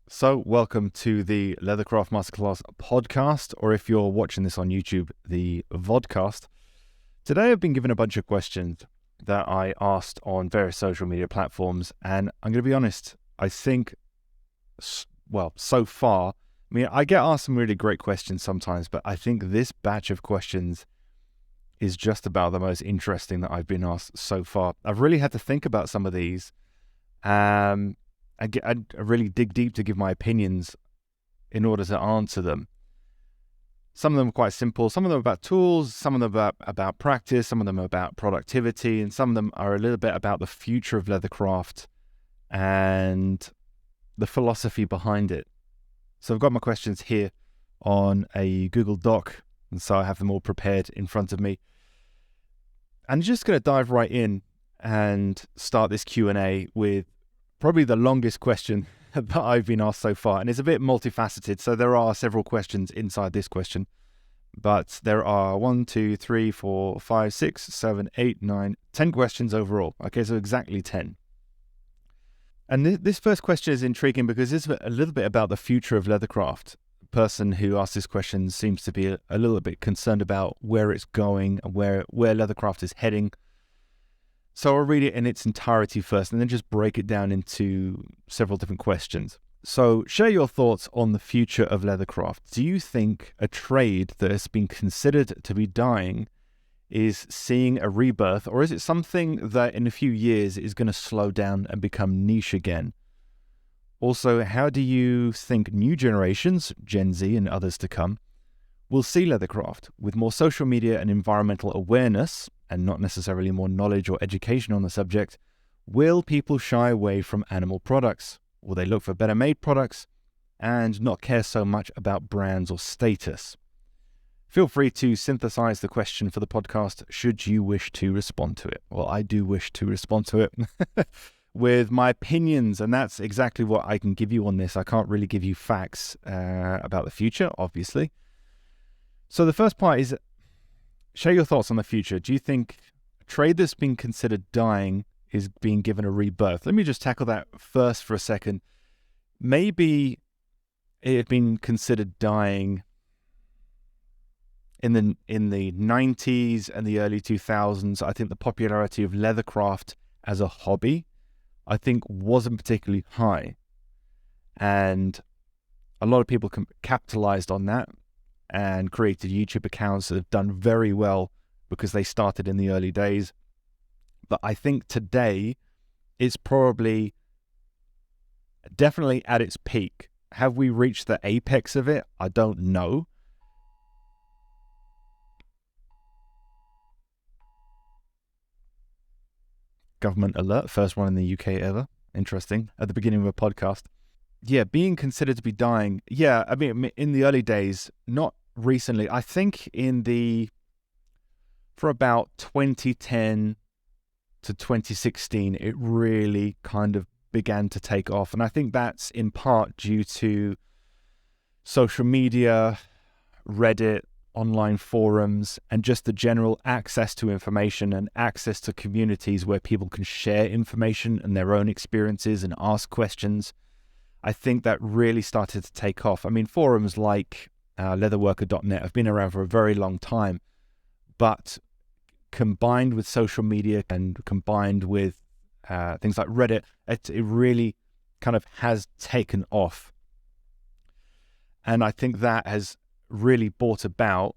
So, welcome to the Leathercraft Masterclass podcast, or if you're watching this on YouTube, the VODCAST. Today, I've been given a bunch of questions that I asked on various social media platforms, and I'm going to be honest, I think, so far, I get asked some really great questions sometimes, but I think this batch of questions is just about the most interesting that I've been asked so far. I've really had to think about some of these. I really dig deep to give my opinions in order to answer them. Some of them are quite simple. Some of them are about tools. Some of them are about practice. Some of them are about productivity. And some of them are a little bit about the future of leathercraft and the philosophy behind it. So I've got my questions here on a Google Doc. And so I have them all prepared in front of me. I'm just going to dive right in and start this Q&A with probably the longest question that I've been asked so far, and it's a bit multifaceted, so there are several questions inside this question, but there are 1, 2, 3, 4, 5, 6, 7, 8, 9, 10 questions overall. Okay, so exactly 10. And this first question is intriguing because it's a little bit about the future of leathercraft. The person who asked this question seems to be a little bit concerned about where it's going and where leathercraft is heading. So I'll read it in its entirety first and then just break it down into several different questions. So share your thoughts on the future of leathercraft. Do you think a trade that has been considered to be dying is seeing a rebirth, or is it something that in a few years is going to slow down and become niche again? Also, how do you think new generations, Gen Z and others to come, will see leathercraft with more social media and environmental awareness, and not necessarily more knowledge or education on the subject? Will people shy away from animal products? Will they look for better made products and not care so much about brands or status? Feel free to synthesize the question for the podcast should you wish to respond to it. Well, I do wish to respond to it with my opinions, and that's exactly what I can give you on this. I can't really give you facts about the future, obviously. So the first part is, share your thoughts on the future. Do you think a trade that's been considered dying is being given a rebirth? Let me just tackle that first for a second. Maybe it had been considered dying in the 90s and the early 2000s. I think the popularity of leathercraft as a hobby, I think, wasn't particularly high. And a lot of people capitalized on that and created YouTube accounts that have done very well because they started in the early days. But I think today it's probably definitely at its peak. Have we reached the apex of it? I don't know. Government alert, first one in the UK ever. Interesting. At the beginning of a podcast. Yeah, being considered to be dying. Yeah, I mean, in the early days, not recently. I think for about 2010 to 2016, it really kind of began to take off. And I think that's in part due to social media, Reddit, online forums, and just the general access to information and access to communities where people can share information and their own experiences and ask questions. I think that really started to take off. I mean, forums like leatherworker.net have been around for a very long time, but combined with social media and combined with things like Reddit, it really kind of has taken off. And I think that has really brought about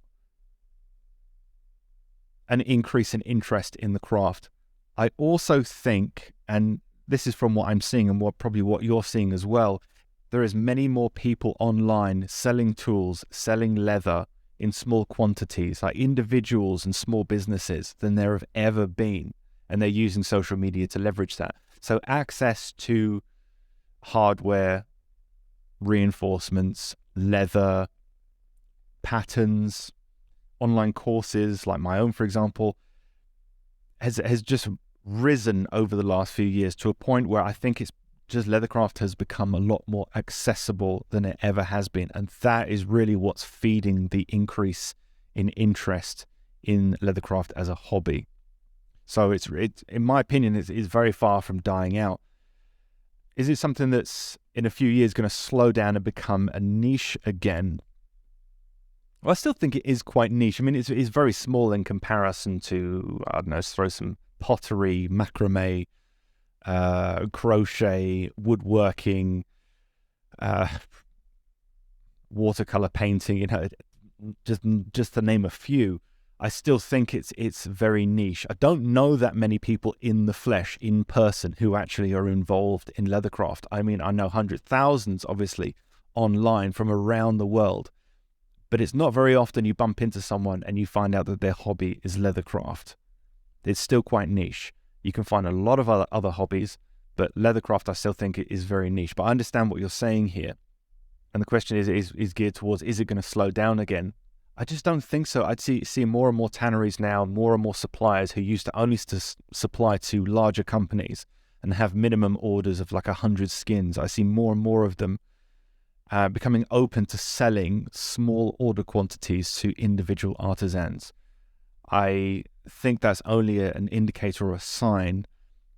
an increase in interest in the craft. I also think, and this is from what I'm seeing and probably what you're seeing as well, there is many more people online selling tools, selling leather in small quantities, like individuals and small businesses, than there have ever been. And they're using social media to leverage that. So access to hardware, reinforcements, leather, patterns, online courses like my own, for example, has just risen over the last few years to a point where I think it's just leathercraft has become a lot more accessible than it ever has been. And that is really what's feeding the increase in interest in leathercraft as a hobby. So it's in my opinion, it's very far from dying out. Is it something that's in a few years going to slow down and become a niche again? Well, I still think it is quite niche. I mean, it's very small in comparison to, I don't know, let's throw some pottery, macrame, crochet, woodworking, watercolor painting, you know, just to name a few. I still think it's very niche. I don't know that many people in the flesh, in person, who actually are involved in leathercraft. I mean, I know hundreds, thousands, obviously, online from around the world. But it's not very often you bump into someone and you find out that their hobby is leathercraft. It's still quite niche. You can find a lot of other hobbies, but leathercraft I still think it is very niche. But I understand what you're saying here. And the question is geared towards, is it going to slow down again? I just don't think so. I'd see more and more tanneries now, more and more suppliers who used to only supply to larger companies and have minimum orders of like 100 skins. I see more and more of them becoming open to selling small order quantities to individual artisans. I think that's only an indicator or a sign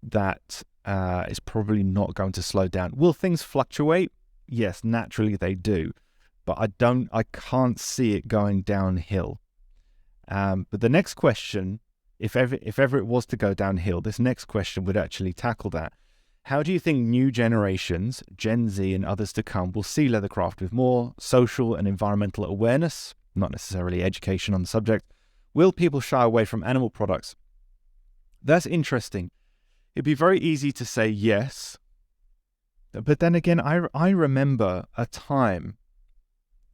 that it's probably not going to slow down. Will things fluctuate? Yes, naturally they do, but I can't see it going downhill. But the next question, if ever it was to go downhill, this next question would actually tackle that. How do you think new generations, Gen Z and others to come, will see leathercraft with more social and environmental awareness, not necessarily education on the subject? Will people shy away from animal products? That's interesting. It'd be very easy to say yes, but then again, I remember a time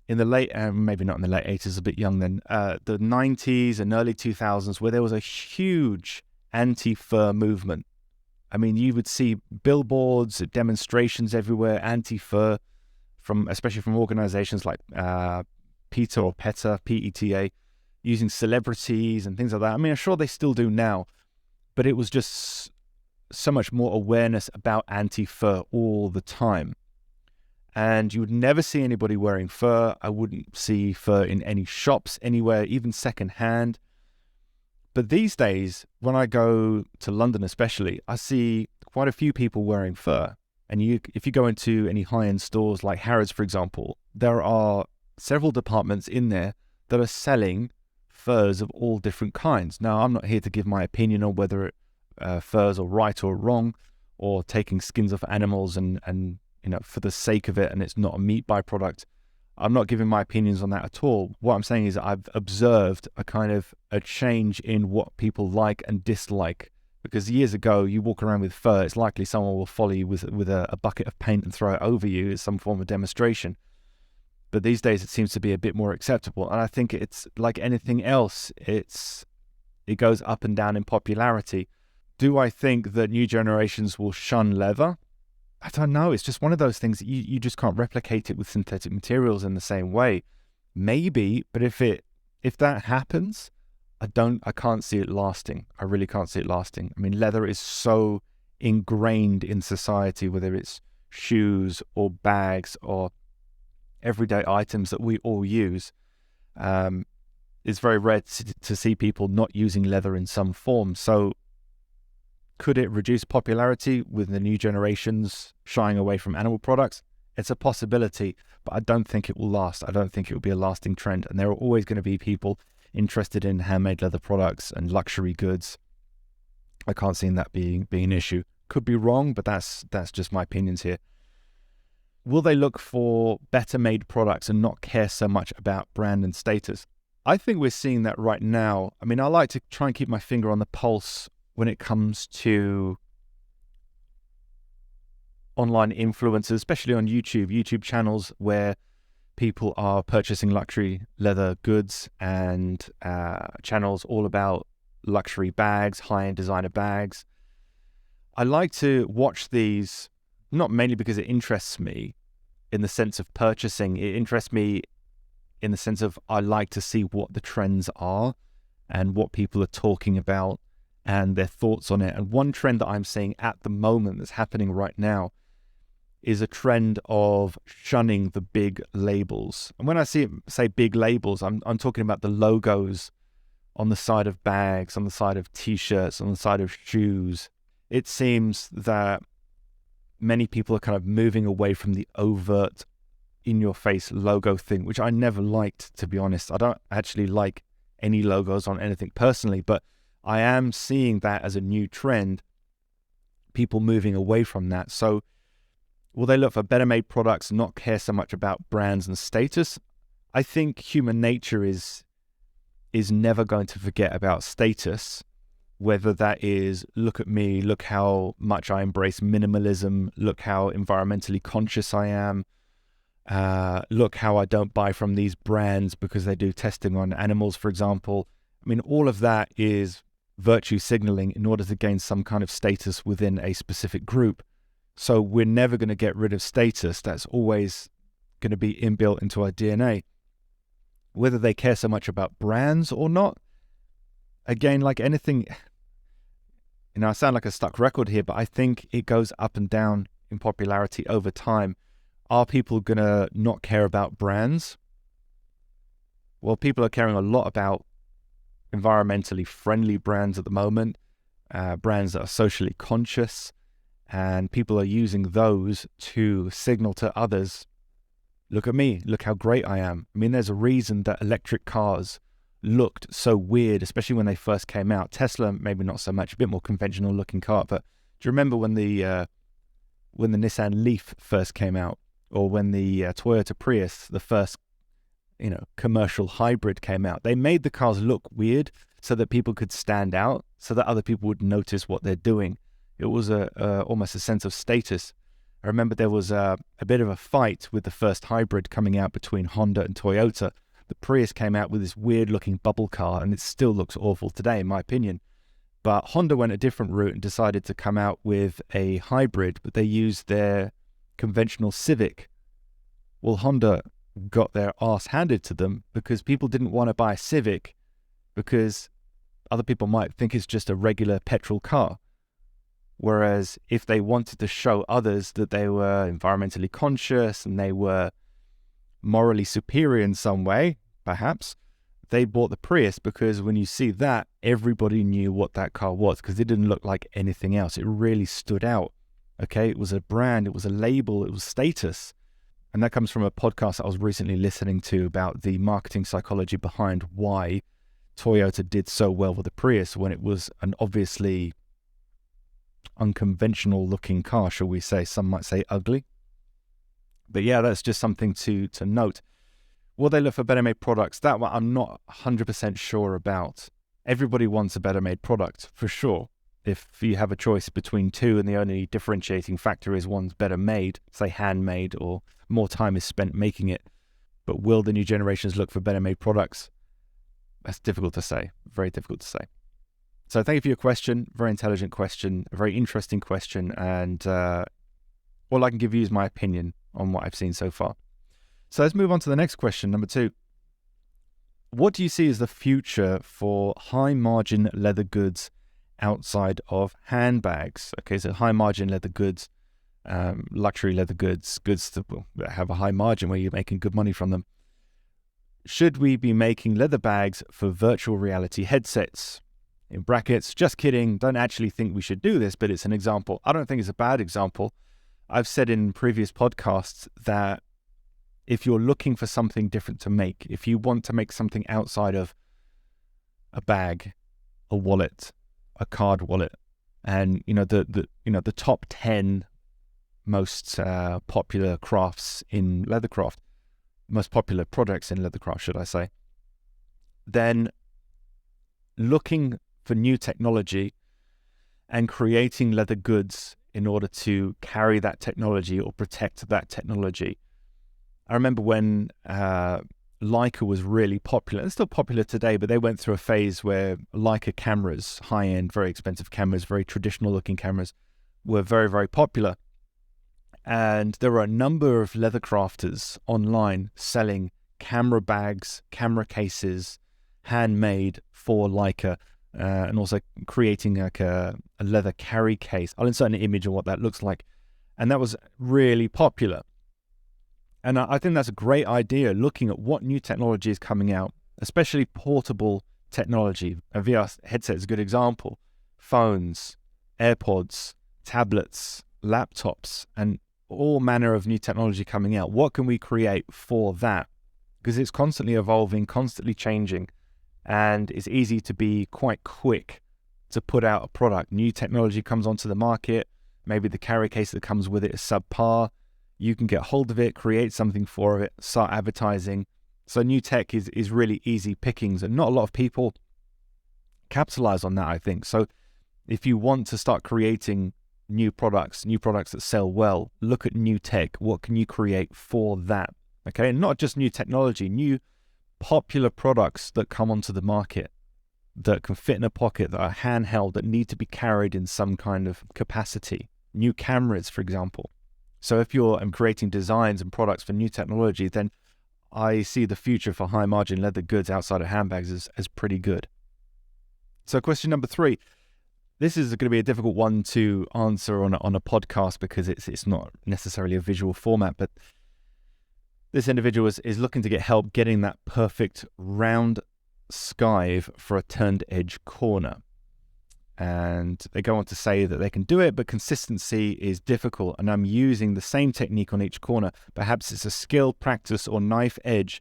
in the late, maybe not in the late 80s, a bit young then, the 90s and early 2000s, where there was a huge anti-fur movement. I mean, you would see billboards, demonstrations everywhere, anti-fur, especially from organizations like PETA or PETA, P-E-T-A, using celebrities and things like that. I mean, I'm sure they still do now, but it was just so much more awareness about anti-fur all the time. And you would never see anybody wearing fur. I wouldn't see fur in any shops anywhere, even secondhand. But these days, when I go to London especially, I see quite a few people wearing fur. And if you go into any high-end stores like Harrods, for example, there are several departments in there that are selling furs of all different kinds. Now, I'm not here to give my opinion on whether furs are right or wrong, or taking skins of animals and you know, for the sake of it, and it's not a meat byproduct. I'm not giving my opinions on that at all. What I'm saying is I've observed a change in what people like and dislike. Because years ago, you walk around with fur, it's likely someone will follow you with a bucket of paint and throw it over you as some form of demonstration. But these days, it seems to be a bit more acceptable. And I think it's like anything else. It goes up and down in popularity. Do I think that new generations will shun leather? I don't know. It's just one of those things that you just can't replicate it with synthetic materials in the same way. Maybe, but if that happens, I can't see it lasting. I really can't see it lasting. I mean, leather is so ingrained in society, whether it's shoes or bags or everyday items that we all use. It's very rare to see people not using leather in some form. So could it reduce popularity with the new generations shying away from animal products? It's a possibility, but I don't think it will last. I don't think it will be a lasting trend. And there are always going to be people interested in handmade leather products and luxury goods. I can't see that being an issue. Could be wrong, but that's just my opinions here. Will they look for better made products and not care so much about brand and status? I think we're seeing that right now. I mean, I like to try and keep my finger on the pulse when it comes to online influencers, especially on YouTube channels where people are purchasing luxury leather goods, and channels all about luxury bags, high-end designer bags. I like to watch these, not mainly because it interests me in the sense of purchasing. It interests me in the sense of I like to see what the trends are and what people are talking about and their thoughts on it. And one trend that I'm seeing at the moment that's happening right now is a trend of shunning the big labels. And when I say big labels, I'm talking about the logos on the side of bags, on the side of t-shirts, on the side of shoes. It seems that many people are kind of moving away from the overt in-your-face logo thing, which I never liked, to be honest. I don't actually like any logos on anything personally, but I am seeing that as a new trend, people moving away from that. So will they look for better made products, not care so much about brands and status? I think human nature is never going to forget about status, whether that is, look at me, look how much I embrace minimalism, look how environmentally conscious I am, look how I don't buy from these brands because they do testing on animals, for example. I mean, all of that is virtue signaling in order to gain some kind of status within a specific group. So we're never going to get rid of status. That's always going to be inbuilt into our DNA. Whether they care so much about brands or not, again, like anything, I sound like a stuck record here, but I think it goes up and down in popularity over time. Are people going to not care about brands? Well, people are caring a lot about environmentally friendly brands at the moment, brands that are socially conscious, and people are using those to signal to others, look at me, look how great I am. I mean, there's a reason that electric cars looked so weird, especially when they first came out. Tesla, maybe not so much, a bit more conventional looking car, but do you remember when the Nissan Leaf first came out, or when the Toyota Prius, the first commercial hybrid came out? They made the cars look weird so that people could stand out, so that other people would notice what they're doing. It was almost a sense of status. I remember there was a bit of a fight with the first hybrid coming out between Honda and Toyota. The Prius came out with this weird-looking bubble car, and it still looks awful today, in my opinion. But Honda went a different route and decided to come out with a hybrid, but they used their conventional Civic. Well, Honda got their ass handed to them because people didn't want to buy a Civic because other people might think it's just a regular petrol car. Whereas if they wanted to show others that they were environmentally conscious and they were morally superior in some way, perhaps, they bought the Prius, because when you see that, everybody knew what that car was because it didn't look like anything else. It really stood out. Okay, it was a brand, it was a label, it was status. And that comes from a podcast I was recently listening to about the marketing psychology behind why Toyota did so well with the Prius when it was an obviously unconventional looking car, shall we say. Some might say ugly. But yeah, that's just something to note. Will they look for better made products? That one I'm not 100% sure about. Everybody wants a better made product, for sure. If you have a choice between two and the only differentiating factor is one's better made, say handmade, or more time is spent making it. But will the new generations look for better made products? That's difficult to say. Very difficult to say. So thank you for your question. Very intelligent question, a very interesting question. And all I can give you is my opinion on what I've seen so far. So let's move on to the next question, number 2. What do you see as the future for high margin leather goods outside of handbags? Okay, so high margin leather goods, luxury leather goods, goods that have a high margin where you're making good money from them. Should we be making leather bags for virtual reality headsets? In brackets, just kidding, don't actually think we should do this, but it's an example. I don't think it's a bad example. I've said in previous podcasts that if you're looking for something different to make, if you want to make something outside of a bag, a wallet, a card wallet, and the top 10 most popular crafts in leathercraft, most popular products in leathercraft, should I say, then looking for new technology and creating leather goods in order to carry that technology or protect that technology. I remember when Leica was really popular. It's still popular today, but they went through a phase where Leica cameras, high-end, very expensive cameras, very traditional-looking cameras, were very, very popular. And there were a number of leather crafters online selling camera bags, camera cases, handmade for Leica, and also creating like a leather carry case. I'll insert an image of what that looks like. And that was really popular. And I think that's a great idea, looking at what new technology is coming out, especially portable technology. A VR headset is a good example. Phones, AirPods, tablets, laptops and all manner of new technology coming out. What can we create for that? Because it's constantly evolving, constantly changing, and it's easy to be quite quick to put out a product. New technology comes onto the market, maybe the carry case that comes with it is subpar. You can get hold of it, create something for it, start advertising. So new tech is really easy pickings, and not a lot of people capitalize on that, I think. So if you want to start creating new products that sell well, look at new tech. What can you create for that? Okay, and not just new technology, new popular products that come onto the market that can fit in a pocket, that are handheld, that need to be carried in some kind of capacity. New cameras, for example. So if you're creating designs and products for new technology, then I see the future for high margin leather goods outside of handbags as pretty good. So question number 3. This is going to be a difficult one to answer on a podcast because it's not necessarily a visual format, but this individual is looking to get help getting that perfect round skive for a turned edge corner. And they go on to say that they can do it, but consistency is difficult. And I'm using the same technique on each corner. Perhaps it's a skill, practice, or knife edge,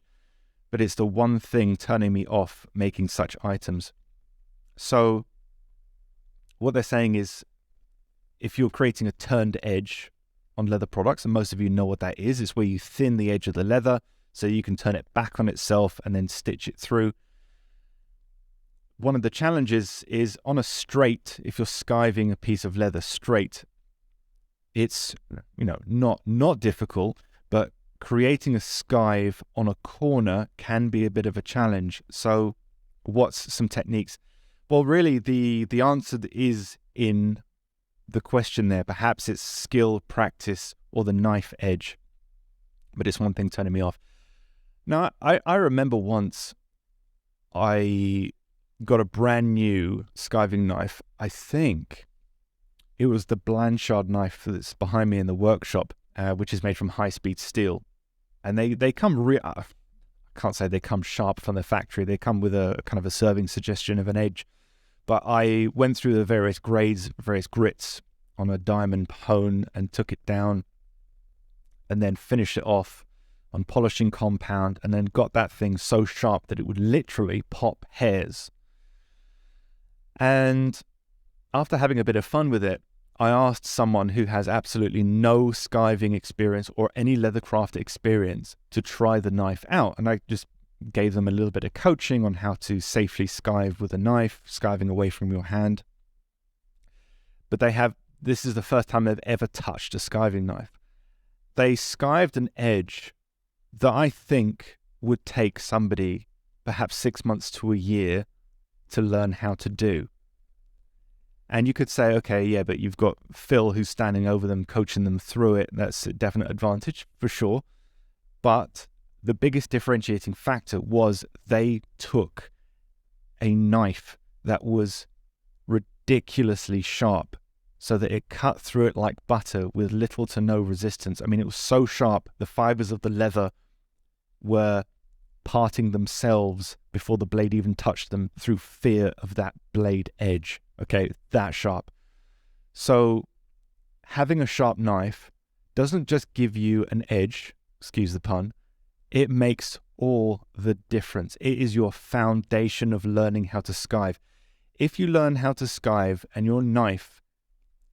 but it's the one thing turning me off making such items. So what they're saying is, if you're creating a turned edge on leather products, and most of you know what that is, it's where you thin the edge of the leather so you can turn it back on itself and then stitch it through. One of the challenges is on a straight, if you're skiving a piece of leather straight, it's not difficult, but creating a skive on a corner can be a bit of a challenge. So what's some techniques? Well, really, the answer is in the question there. Perhaps it's skill, practice, or the knife edge. But it's one thing turning me off. Now, I remember once I got a brand new skiving knife. I think it was the Blanchard knife that's behind me in the workshop, which is made from high-speed steel. And they come I can't say they come sharp from the factory. They come with a kind of a serving suggestion of an edge. But I went through the various grades, various grits on a diamond hone and took it down and then finished it off on polishing compound and then got that thing so sharp that it would literally pop hairs. And after having a bit of fun with it, I asked someone who has absolutely no skiving experience or any leathercraft experience to try the knife out. And I just gave them a little bit of coaching on how to safely skive with a knife, skiving away from your hand. But this is the first time they've ever touched a skiving knife. They skived an edge that I think would take somebody perhaps 6 months to a year to learn how to do. And you could say, okay, yeah, but you've got Phil who's standing over them, coaching them through it. That's a definite advantage for sure. But the biggest differentiating factor was they took a knife that was ridiculously sharp so that it cut through it like butter with little to no resistance. I mean, it was so sharp, the fibers of the leather were parting themselves before the blade even touched them through fear of that blade edge. Okay, that sharp. So having a sharp knife doesn't just give you an edge, excuse the pun, it makes all the difference. It is your foundation of learning how to skive. If you learn how to skive and your knife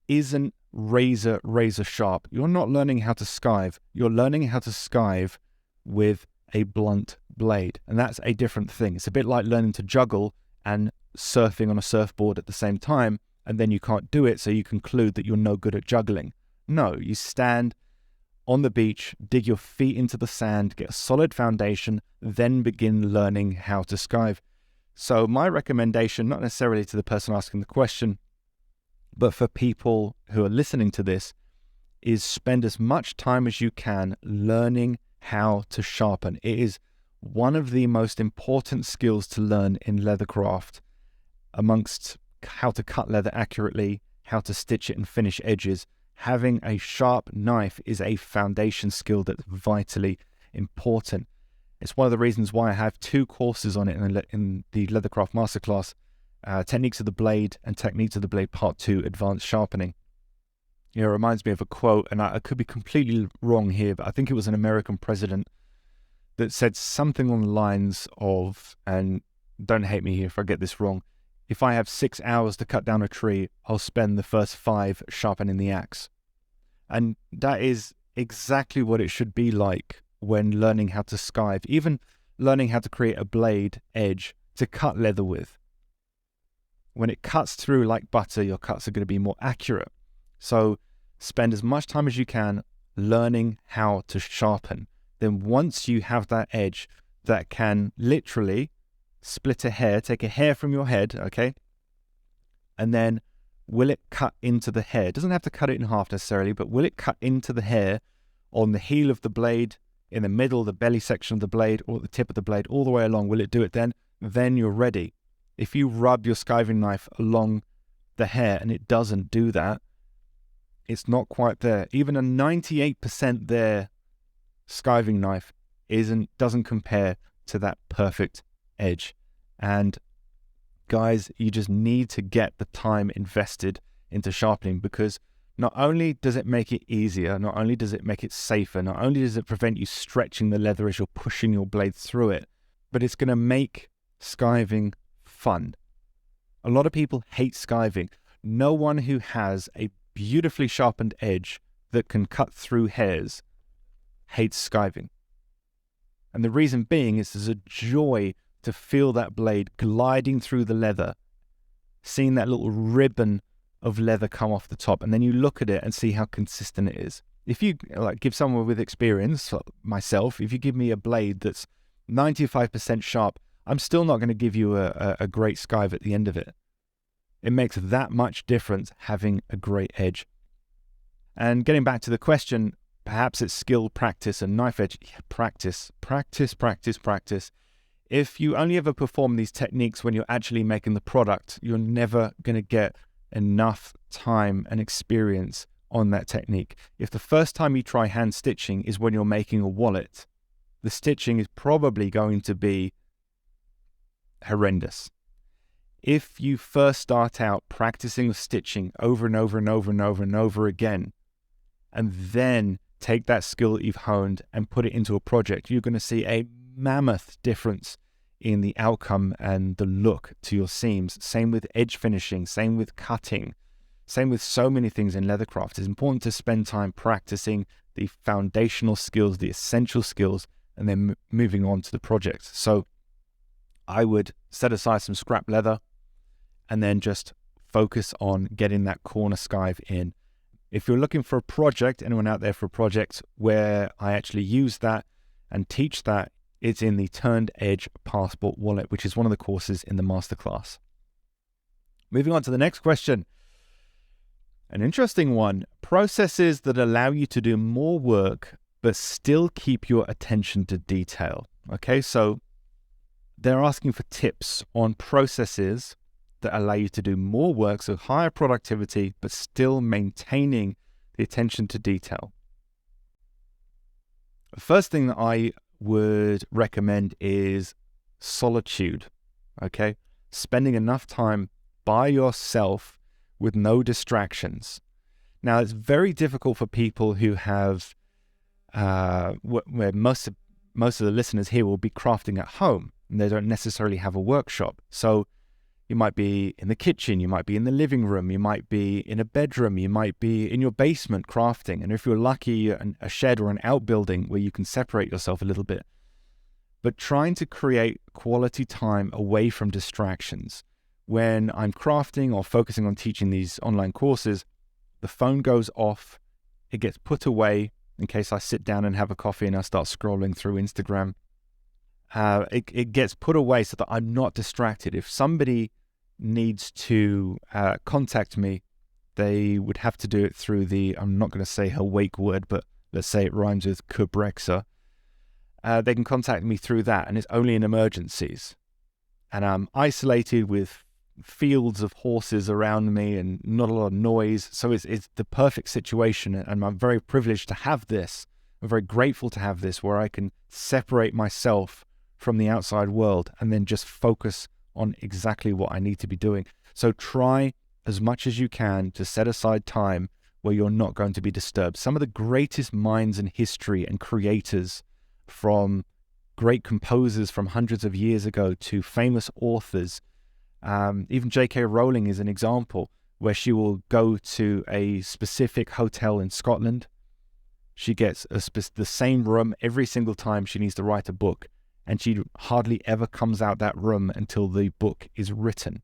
isn't razor sharp, you're not learning how to skive. You're learning how to skive with a blunt blade. And that's a different thing. It's a bit like learning to juggle and surfing on a surfboard at the same time, and then you can't do it, so you conclude that you're no good at juggling. No, you stand on the beach, dig your feet into the sand, get a solid foundation, then begin learning how to skive. So my recommendation, not necessarily to the person asking the question, but for people who are listening to this, is spend as much time as you can learning how to sharpen. It is one of the most important skills to learn in leathercraft, amongst how to cut leather accurately, how to stitch it and finish edges. Having a sharp knife is a foundation skill that's vitally important. It's one of the reasons why I have 2 courses on it in the Leathercraft Masterclass, Techniques of the Blade and Techniques of the Blade Part 2, Advanced Sharpening. It reminds me of a quote, and I could be completely wrong here, but I think it was an American president that said something on the lines of, and don't hate me here if I get this wrong, if I have 6 hours to cut down a tree, I'll spend the first 5 sharpening the axe. And that is exactly what it should be like when learning how to skive, even learning how to create a blade edge to cut leather with. When it cuts through like butter, your cuts are going to be more accurate. So spend as much time as you can learning how to sharpen. Then once you have that edge that can literally split a hair, take a hair from your head, okay? And then will it cut into the hair? It doesn't have to cut it in half necessarily, but will it cut into the hair on the heel of the blade, in the middle, the belly section of the blade, or at the tip of the blade, all the way along? Will it do it then? Then you're ready. If you rub your skiving knife along the hair and it doesn't do that, it's not quite there. Even a 98% there skiving knife doesn't compare to that perfect edge. And guys, you just need to get the time invested into sharpening, because not only does it make it easier, not only does it make it safer, not only does it prevent you stretching the leather as you're pushing your blade through it, but it's going to make skiving fun. A lot of people hate skiving. No one who has a beautifully sharpened edge that can cut through hairs hates skiving. And the reason being is there's a joy to feel that blade gliding through the leather, seeing that little ribbon of leather come off the top, and then you look at it and see how consistent it is. If you give someone with experience, myself, if you give me a blade that's 95% sharp, I'm still not going to give you a great skive at the end of it. It makes that much difference having a great edge. And getting back to the question, perhaps it's skill, practice, and knife edge. Yeah, practice. If you only ever perform these techniques when you're actually making the product, you're never going to get enough time and experience on that technique. If the first time you try hand stitching is when you're making a wallet, the stitching is probably going to be horrendous. If you first start out practicing stitching over and over and over and over and over again, and then take that skill that you've honed and put it into a project, you're going to see a mammoth difference in the outcome and the look to your seams. Same with edge finishing, same with cutting, same with so many things in leathercraft. It's important to spend time practicing the foundational skills, the essential skills, and then moving on to the project. So I would set aside some scrap leather and then just focus on getting that corner skive in. If you're looking for a project, anyone out there for a project where I actually use that and teach that, it's in the Turned Edge Passport Wallet, which is one of the courses in the masterclass. Moving on to the next question. An interesting one. Processes that allow you to do more work but still keep your attention to detail. Okay, so they're asking for tips on processes that allow you to do more work, so higher productivity, but still maintaining the attention to detail. The first thing that I would recommend is solitude, okay? Spending enough time by yourself with no distractions. Now, it's very difficult for people who have, where most of the listeners here will be crafting at home, and they don't necessarily have a workshop. So you might be in the kitchen, you might be in the living room, you might be in a bedroom, you might be in your basement crafting. And if you're lucky, a shed or an outbuilding where you can separate yourself a little bit. But trying to create quality time away from distractions. When I'm crafting or focusing on teaching these online courses, the phone goes off, it gets put away in case I sit down and have a coffee and I start scrolling through Instagram. It gets put away so that I'm not distracted. If somebody needs to contact me, they would have to do it through I'm not going to say her wake word, but let's say it rhymes with Kubrexa. They can contact me through that, and it's only in emergencies. And I'm isolated with fields of horses around me and not a lot of noise. So it's the perfect situation, and I'm very privileged to have this. I'm very grateful to have this, where I can separate myself from the outside world and then just focus on exactly what I need to be doing. So try as much as you can to set aside time where you're not going to be disturbed. Some of the greatest minds in history and creators, from great composers from hundreds of years ago to famous authors, even J.K. Rowling is an example, where she will go to a specific hotel in Scotland. She gets the same room every single time she needs to write a book, and she hardly ever comes out that room until the book is written.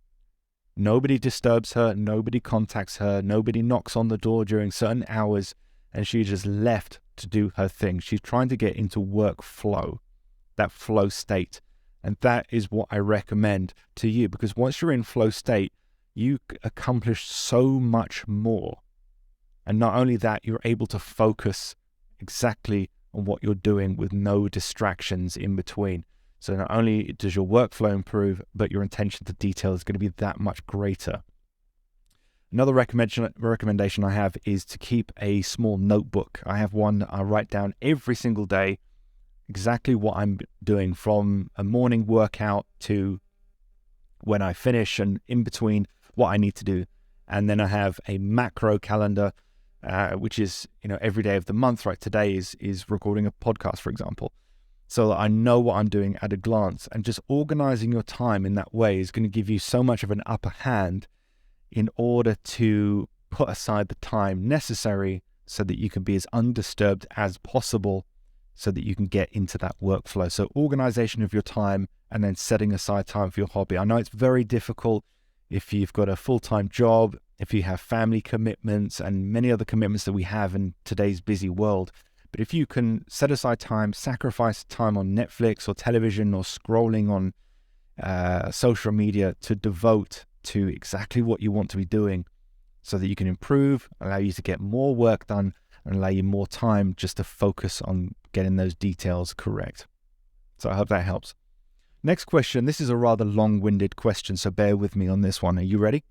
Nobody disturbs her, nobody contacts her, nobody knocks on the door during certain hours, and she's just left to do her thing. She's trying to get into work flow, that flow state. And that is what I recommend to you, because once you're in flow state, you accomplish so much more. And not only that, you're able to focus exactly on what you're doing with no distractions in between. So not only does your workflow improve, but your attention to detail is going to be that much greater. Another recommendation I have is to keep a small notebook. I have one that I write down every single day, exactly what I'm doing from a morning workout to when I finish, and in between what I need to do. And then I have a macro calendar, which is, every day of the month. Right, today is recording a podcast, for example, so that I know what I'm doing at a glance. And just organizing your time in that way is going to give you so much of an upper hand in order to put aside the time necessary so that you can be as undisturbed as possible, so that you can get into that workflow. So organization of your time, and then setting aside time for your hobby. I know it's very difficult if you've got a full-time job, if you have family commitments and many other commitments that we have in today's busy world. But if you can set aside time, sacrifice time on Netflix or television or scrolling on social media to devote to exactly what you want to be doing, so that you can improve, allow you to get more work done, and allow you more time just to focus on getting those details correct. So I hope that helps. Next question. This is a rather long-winded question, so bear with me on this one. Are you ready?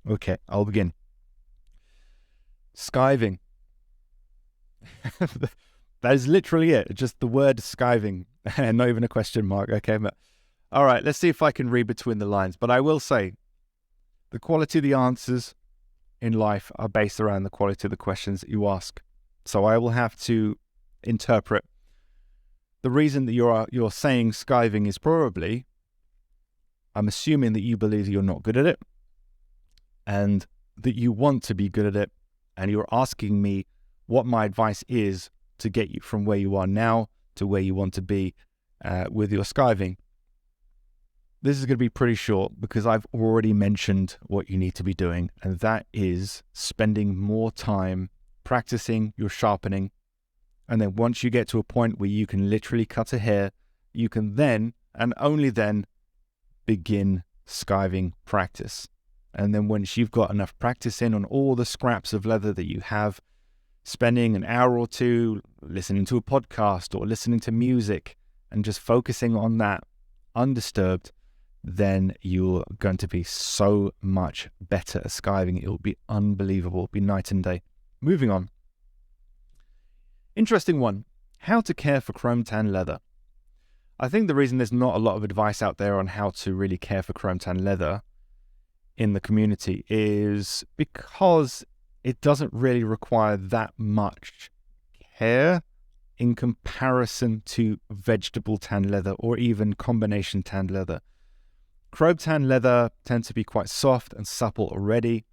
Okay, I'll begin. Skiving. That is literally it. Just the word skiving, and not even a question mark. Okay, but all right, let's see if I can read between the lines. But I will say, the quality of the answers in life are based around the quality of the questions that you ask. So I will have to interpret. The reason that you're saying skiving is probably, I'm assuming that you believe you're not good at it, and that you want to be good at it, and you're asking me what my advice is to get you from where you are now to where you want to be with your skiving. This is going to be pretty short because I've already mentioned what you need to be doing, and that is spending more time practicing your sharpening. And then once you get to a point where you can literally cut a hair, you can then, and only then, begin skiving practice. And then once you've got enough practice in on all the scraps of leather that you have, spending an hour or two listening to a podcast or listening to music and just focusing on that undisturbed, then you're going to be so much better at skiving. It will be unbelievable. It'll be night and day. Moving on. Interesting one. How to care for chrome tan leather. I think the reason there's not a lot of advice out there on how to really care for chrome tan leather in the community is because it doesn't really require that much care in comparison to vegetable tan leather or even combination tan leather. Chrome tan leather tends to be quite soft and supple already.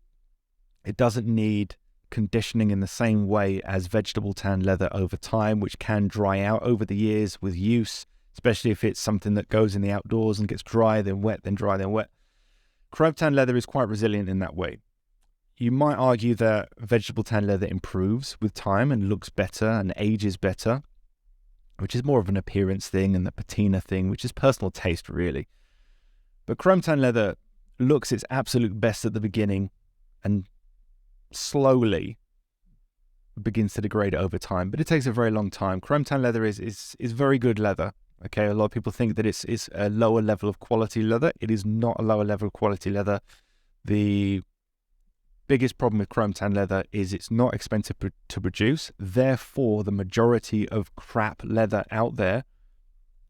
It doesn't need conditioning in the same way as vegetable tan leather over time, which can dry out over the years with use, especially if it's something that goes in the outdoors and gets dry, then wet, then dry, then wet. Chrome tan leather is quite resilient in that way. You might argue that vegetable tan leather improves with time and looks better and ages better, which is more of an appearance thing and the patina thing, which is personal taste really. But chrome tan leather looks its absolute best at the beginning and slowly begins to degrade over time, but it takes a very long time. Chrome tan leather is very good leather. Okay, a lot of people think that it's a lower level of quality leather. It is not a lower level of quality leather. The biggest problem with chrome tan leather is it's not expensive to produce. Therefore, the majority of crap leather out there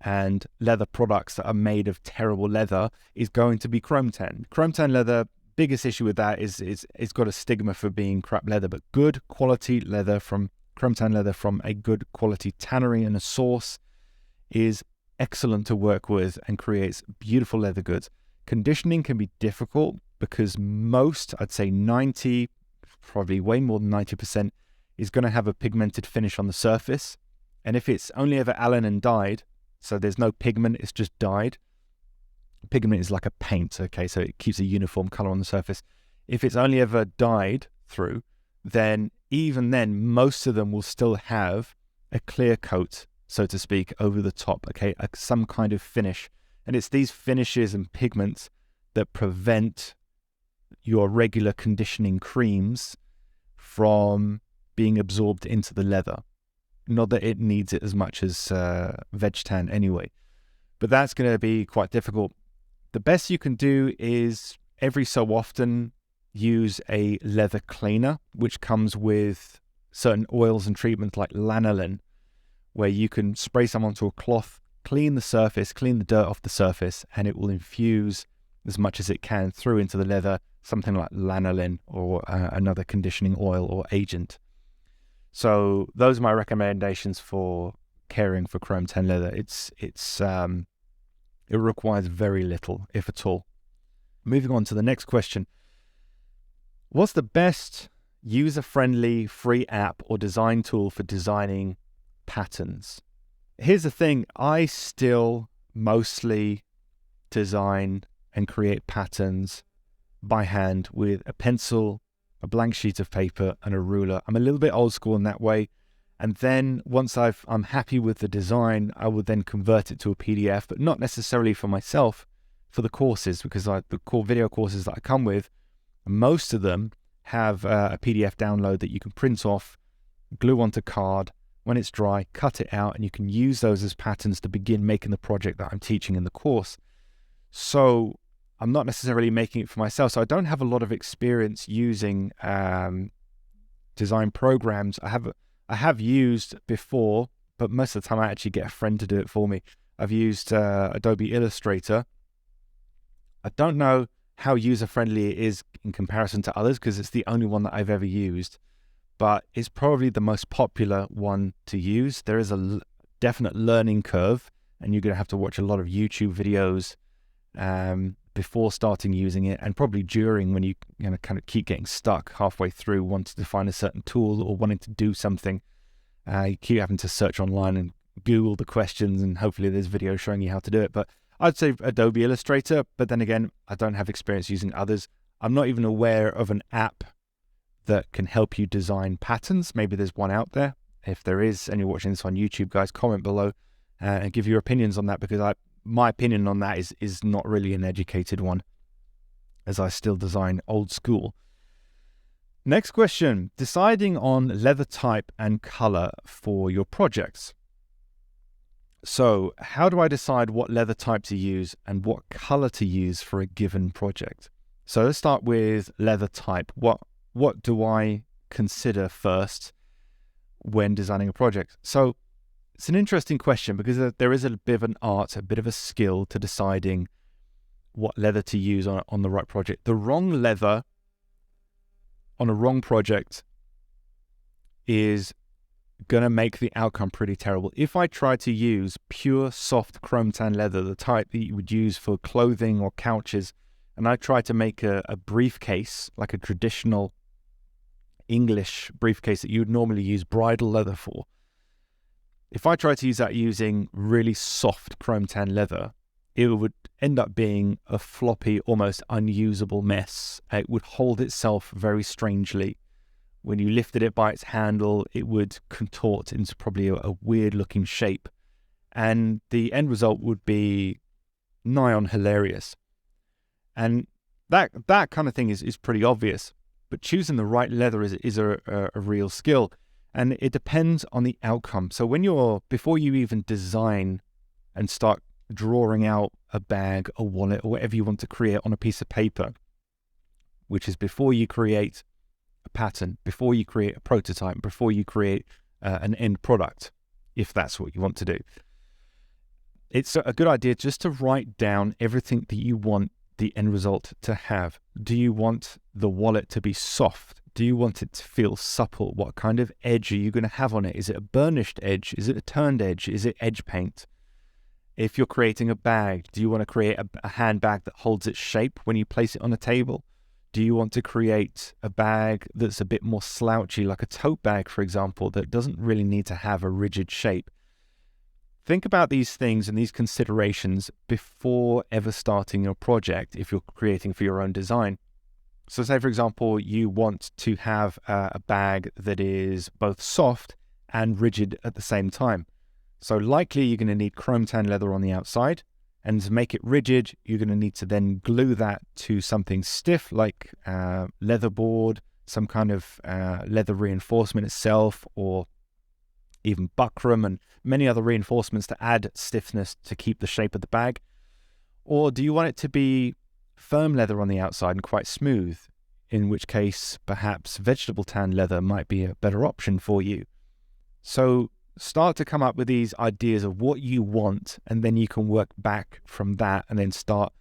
and leather products that are made of terrible leather is going to be chrome tan. Chrome tan leather biggest issue with that is it's got a stigma for being crap leather, but good quality leather from chrome tan leather from a good quality tannery and a source is excellent to work with and creates beautiful leather goods. Conditioning can be difficult because most, I'd say 90, probably way more than 90%, is going to have a pigmented finish on the surface. And if it's only ever Allen and dyed, so there's no pigment, it's just dyed. Pigment is like a paint, okay, so it keeps a uniform color on the surface. If it's only ever dyed through, then even then, most of them will still have a clear coat, so to speak, over the top, okay, some kind of finish. And it's these finishes and pigments that prevent your regular conditioning creams from being absorbed into the leather. Not that it needs it as much as veg tan anyway, but that's going to be quite difficult. The best you can do is every so often use a leather cleaner, which comes with certain oils and treatments like lanolin, where you can spray some onto a cloth, clean the surface, clean the dirt off the surface, and it will infuse as much as it can through into the leather, something like lanolin or another conditioning oil or agent. So those are my recommendations for caring for chrome tan leather. It requires very little, if at all. Moving on to the next question. What's the best user-friendly free app or design tool for designing patterns? Here's the thing. I still mostly design and create patterns by hand with a pencil, a blank sheet of paper, and a ruler. I'm a little bit old school in that way. And then once I'm happy with the design, I will then convert it to a PDF, but not necessarily for myself, for the courses, because the core video courses that I come with, most of them have a PDF download that you can print off, glue onto card. When it's dry, cut it out, and you can use those as patterns to begin making the project that I'm teaching in the course. So I'm not necessarily making it for myself. So I don't have a lot of experience using design programs. I have used before, but most of the time I actually get a friend to do it for me. I've used Adobe Illustrator. I don't know how user-friendly it is in comparison to others because it's the only one that I've ever used, but it's probably the most popular one to use. There is a definite learning curve, and you're going to have to watch a lot of YouTube videos before starting using it, and probably during, when you kind of keep getting stuck halfway through wanting to find a certain tool or wanting to do something. You keep having to search online and Google the questions, and hopefully there's videos showing you how to do it. But I'd say Adobe Illustrator, but then again, I don't have experience using others. I'm not even aware of an app that can help you design patterns. Maybe there's one out there. If there is, and you're watching this on YouTube, guys, comment below and give your opinions on that, because my opinion on that is not really an educated one, as I still design old school. Next question, deciding on leather type and color for your projects. So how do I decide what leather type to use and what color to use for a given project? So let's start with leather type. What do I consider first when designing a project? So it's an interesting question because there is a bit of an art, a bit of a skill to deciding what leather to use on the right project. The wrong leather on a wrong project is going to make the outcome pretty terrible. If I try to use pure soft chrome tan leather, the type that you would use for clothing or couches, and I try to make a briefcase, like a traditional English briefcase that you would normally use bridal leather for, if I try to use that using really soft chrome tan leather, it would end up being a floppy, almost unusable mess. It would hold itself very strangely. When you lifted it by its handle, it would contort into probably a weird looking shape. And the end result would be nigh on hilarious. And that kind of thing is pretty obvious. But choosing the right leather is a real skill. And it depends on the outcome. So before you even design and start drawing out a bag, a wallet, or whatever you want to create on a piece of paper, which is before you create a pattern, before you create a prototype, before you create an end product, if that's what you want to do, it's a good idea just to write down everything that you want the end result to have? Do you want the wallet to be soft? Do you want it to feel supple? What kind of edge are you going to have on it? Is it a burnished edge? Is it a turned edge? Is it edge paint? If you're creating a bag, do you want to create a handbag that holds its shape when you place it on a table? Do you want to create a bag that's a bit more slouchy, like a tote bag, for example, that doesn't really need to have a rigid shape? Think about these things and these considerations before ever starting your project if you're creating for your own design. So say, for example, you want to have a bag that is both soft and rigid at the same time. So likely you're going to need chrome tan leather on the outside, and to make it rigid, you're going to need to then glue that to something stiff like leather board, some kind of leather reinforcement itself, or even buckram and many other reinforcements to add stiffness to keep the shape of the bag. Or do you want it to be firm leather on the outside and quite smooth, in which case perhaps vegetable tan leather might be a better option for you. So start to come up with these ideas of what you want, and then you can work back from that and then start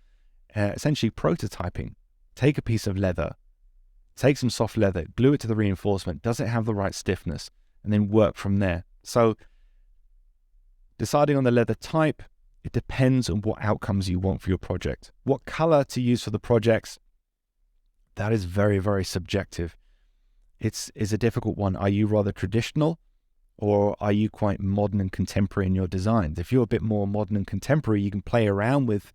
essentially prototyping. Take a piece of leather, take some soft leather, glue it to the reinforcement. Does it have the right stiffness? And then work from there. So deciding on the leather type, it depends on what outcomes you want for your project. What color to use for the projects, that is very, very subjective. It's a difficult one. Are you rather traditional, or are you quite modern and contemporary in your designs? If you're a bit more modern and contemporary, you can play around with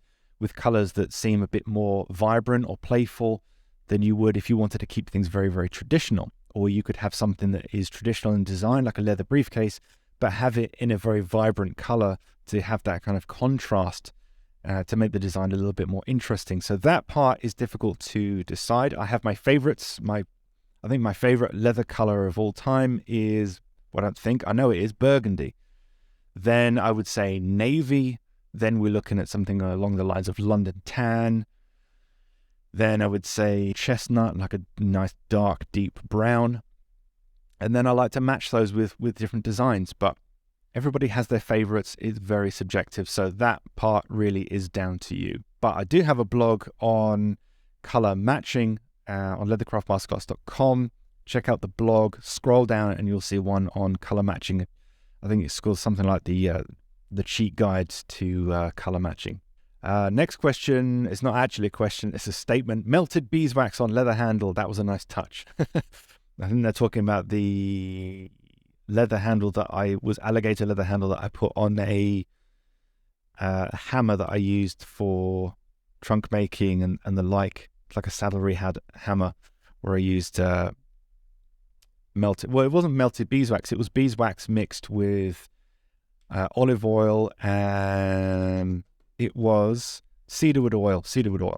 colors that seem a bit more vibrant or playful than you would if you wanted to keep things very, very traditional. Or you could have something that is traditional in design, like a leather briefcase, but have it in a very vibrant color to have that kind of contrast to make the design a little bit more interesting. So that part is difficult to decide. I have my favorites. I think my favorite leather color of all time is, I know it is burgundy. Then I would say navy. Then we're looking at something along the lines of London tan. Then I would say chestnut, like a nice dark, deep brown. And then I like to match those with different designs. But everybody has their favorites. It's very subjective. So that part really is down to you. But I do have a blog on color matching on leathercraftmasterclass.com. Check out the blog, scroll down, and you'll see one on color matching. I think it's called something like the cheat guides to color matching. Next question is not actually a question, it's a statement. Melted beeswax on leather handle. That was a nice touch. I think they're talking about the leather handle alligator leather handle that I put on a hammer that I used for trunk making and the like. It's like a saddlery hammer where I used melted, well, it wasn't melted beeswax, it was beeswax mixed with olive oil, and it was cedarwood oil,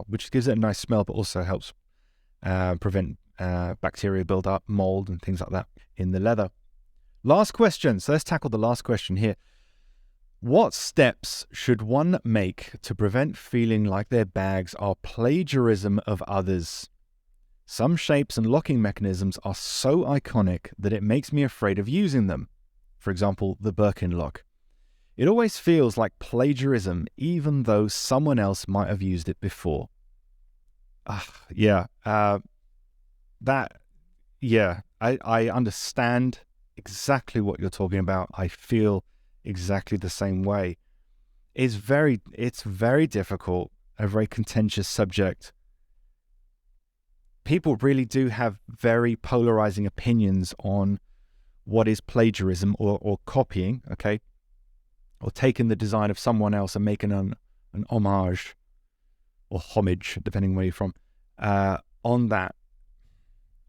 which gives it a nice smell, but also helps prevent bacteria build up, mold, and things like that in the leather. Last question. So let's tackle the last question here. What steps should one make to prevent feeling like their bags are plagiarism of others? Some shapes and locking mechanisms are so iconic that it makes me afraid of using them. For example, the Birkin lock. It always feels like plagiarism, even though someone else might have used it before. I understand exactly what you're talking about. I feel exactly the same way. It's very difficult, a very contentious subject. People really do have very polarizing opinions on what is plagiarism or copying, okay? Or taking the design of someone else and making an homage or homage, depending where you're from, on that.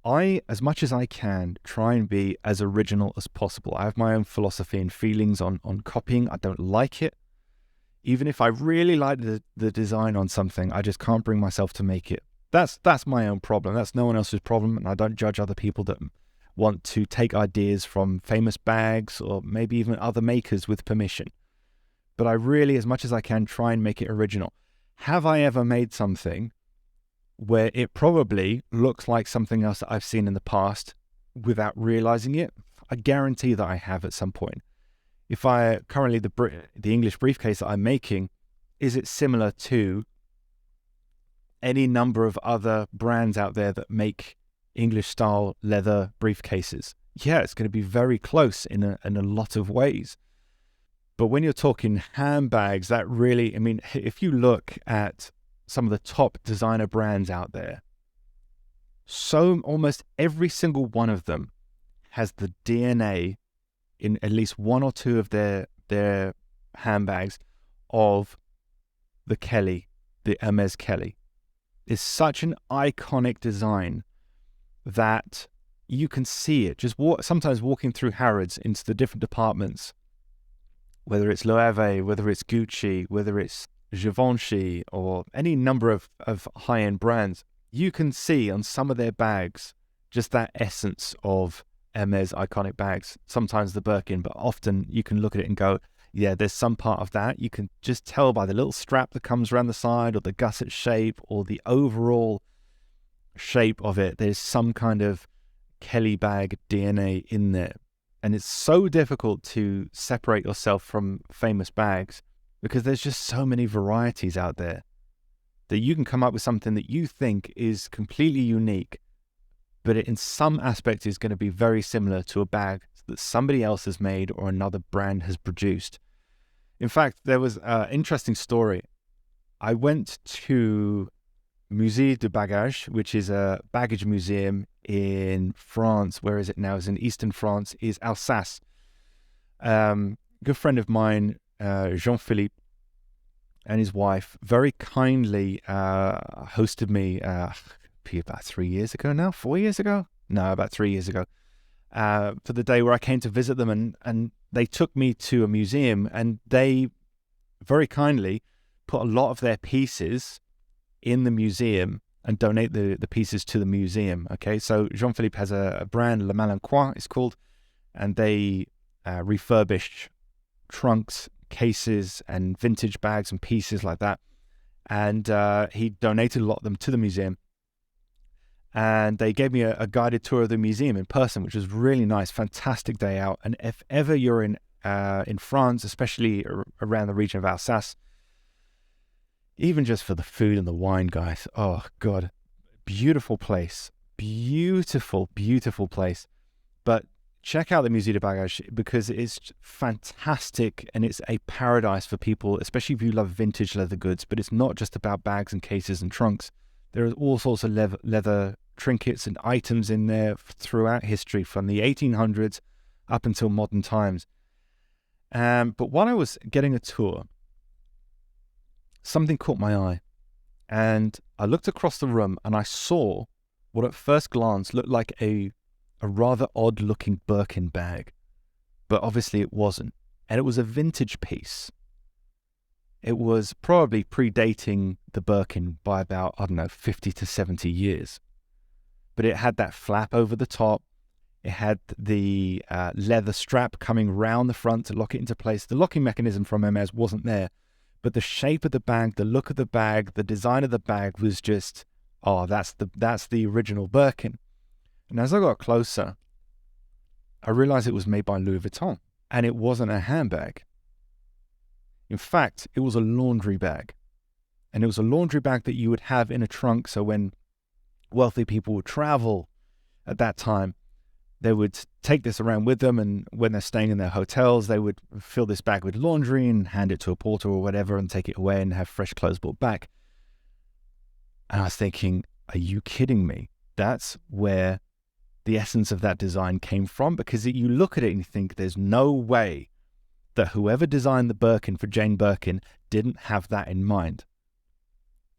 I, as much as I can, try and be as original as possible. I have my own philosophy and feelings on copying. I don't like it. Even if I really like the design on something, I just can't bring myself to make it. That's my own problem. That's no one else's problem, and I don't judge other people that want to take ideas from famous bags or maybe even other makers with permission. But I really, as much as I can, try and make it original. Have I ever made something where it probably looks like something else that I've seen in the past without realizing it? I guarantee that I have at some point. If currently the English briefcase that I'm making, is it similar to any number of other brands out there that make English-style leather briefcases. Yeah, it's going to be very close in a lot of ways. But when you're talking handbags, that really, I mean, if you look at some of the top designer brands out there, so almost every single one of them has the DNA in at least one or two of their handbags of the Kelly, the Hermes Kelly. It's such an iconic design that you can see it. Just sometimes walking through Harrods into the different departments, whether it's Loewe, whether it's Gucci, whether it's Givenchy, or any number of high-end brands, you can see on some of their bags just that essence of Hermes iconic bags. Sometimes the Birkin, but often you can look at it and go, yeah, there's some part of that. You can just tell by the little strap that comes around the side, or the gusset shape, or the overall shape of it. There's some kind of Kelly bag DNA in there. And it's so difficult to separate yourself from famous bags because there's just so many varieties out there that you can come up with something that you think is completely unique, but it in some aspect is going to be very similar to a bag that somebody else has made or another brand has produced. In fact, there was an interesting story. I went to Musée du Bagage, which is a baggage museum in France. Where is it now? It's in eastern France, is Alsace. Good friend of mine, Jean-Philippe, and his wife very kindly hosted me about 3 years ago now, 4 years ago? No, about 3 years ago, for the day where I came to visit them, and they took me to a museum, and they very kindly put a lot of their pieces in the museum and donate the pieces to the museum. Okay, so Jean-Philippe has a brand, Le Malincoin it's called, and they refurbish trunks, cases, and vintage bags and pieces like that. And he donated a lot of them to the museum. And they gave me a guided tour of the museum in person, which was really nice, fantastic day out. And if ever you're in France, especially around the region of Alsace, even just for the food and the wine, guys, oh God, beautiful place, beautiful, beautiful place. But check out the Musée du Bagage because it's fantastic and it's a paradise for people, especially if you love vintage leather goods. But it's not just about bags and cases and trunks. There are all sorts of leather trinkets and items in there throughout history, from the 1800s up until modern times. But while I was getting a tour, something caught my eye, and I looked across the room and I saw what at first glance looked like a rather odd-looking Birkin bag, but obviously it wasn't. And it was a vintage piece. It was probably predating the Birkin by about, 50 to 70 years. But it had that flap over the top. It had the leather strap coming round the front to lock it into place. The locking mechanism from Hermes wasn't there, but the shape of the bag, the look of the bag, the design of the bag was just, that's the original Birkin. And as I got closer, I realized it was made by Louis Vuitton, and it wasn't a handbag. In fact, it was a laundry bag. And it was a laundry bag that you would have in a trunk. So when wealthy people would travel at that time, they would take this around with them. And when they're staying in their hotels, they would fill this bag with laundry and hand it to a porter or whatever and take it away and have fresh clothes brought back. And I was thinking, are you kidding me? That's where the essence of that design came from, because you look at it and you think there's no way that whoever designed the Birkin for Jane Birkin didn't have that in mind.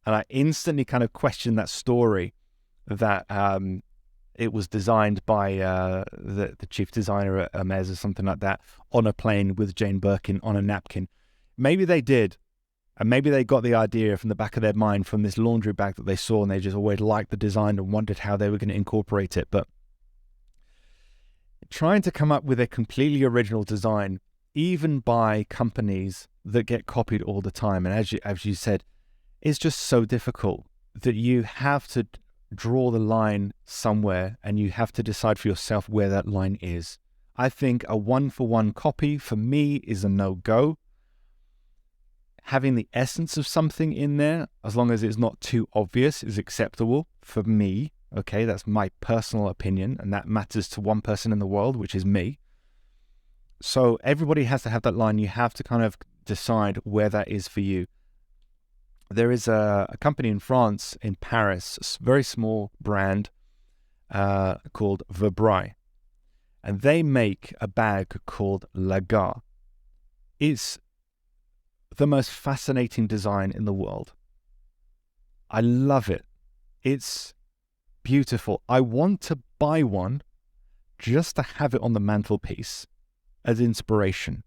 And I instantly kind of questioned that story that it was designed by the chief designer at Hermes or something like that on a plane with Jane Birkin on a napkin. Maybe they did, and maybe they got the idea from the back of their mind from this laundry bag that they saw, and they just always liked the design and wondered how they were going to incorporate it. But trying to come up with a completely original design, even by companies that get copied all the time, and as you said, it's just so difficult that you have to draw the line somewhere and you have to decide for yourself where that line is. I think a one-for-one copy for me is a no-go. having the essence of something in there, as long as it's not too obvious, is acceptable for me. Okay, that's my personal opinion, and that matters to one person in the world, which is me. So everybody has to have that line. You have to kind of decide where that is for you. There is a company in France, in Paris, a very small brand called VODCAST, and they make a bag called La Gare. It's the most fascinating design in the world. I love it. It's beautiful. I want to buy one just to have it on the mantelpiece as inspiration.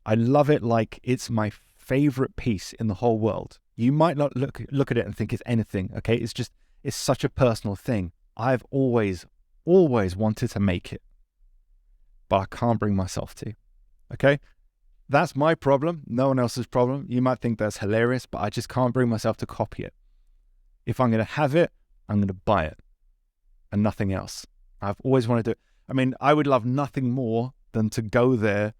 I love it like it's my favorite piece in the whole world. You might not look at it and think it's anything, okay? It's such a personal thing. I've always wanted to make it, but I can't bring myself to, okay? That's my problem, no one else's problem. You might think that's hilarious, but I just can't bring myself to copy it. If I'm going to have it, I'm going to buy it and nothing else. I've always wanted to. I mean, I would love nothing more than to go there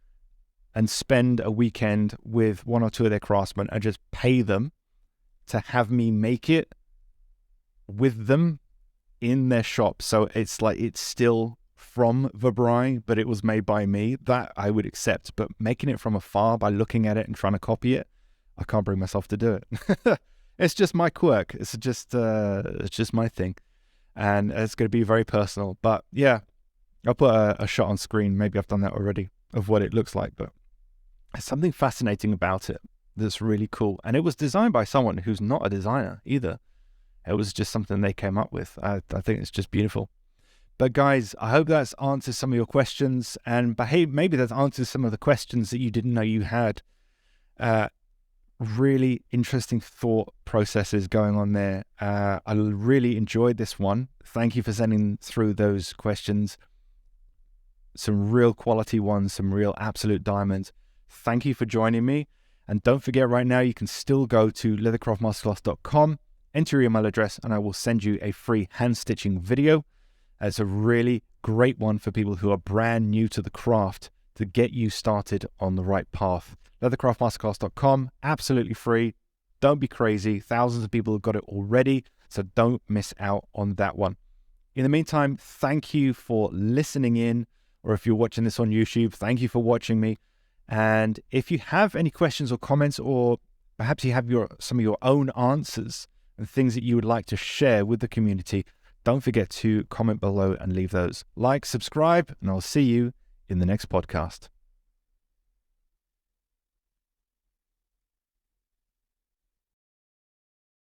and spend a weekend with one or two of their craftsmen and just pay them to have me make it with them in their shop. So it's like it's still from VODCAST, but it was made by me. That I would accept. But making it from afar by looking at it and trying to copy it, I can't bring myself to do it. It's just my quirk. It's just my thing. And it's going to be very personal. But yeah, I'll put a shot on screen. Maybe I've done that already of what it looks like. But there's something fascinating about it that's really cool. And it was designed by someone who's not a designer either. It was just something they came up with. I think it's just beautiful. But guys, I hope that's answered some of your questions. And maybe that's answered some of the questions that you didn't know you had. Really interesting thought processes going on there. I really enjoyed this one. Thank you for sending through those questions. Some real quality ones, some real absolute diamonds. Thank you for joining me. And don't forget, right now, you can still go to leathercraftmasterclass.com, enter your email address, and I will send you a free hand stitching video. It's a really great one for people who are brand new to the craft to get you started on the right path. Leathercraftmasterclass.com, absolutely free. Don't be crazy. Thousands of people have got it already, so don't miss out on that one. In the meantime, thank you for listening in, or if you're watching this on YouTube, thank you for watching me. And if you have any questions or comments, or perhaps you have some of your own answers and things that you would like to share with the community, don't forget to comment below and leave those. Like, subscribe, and I'll see you in the next podcast.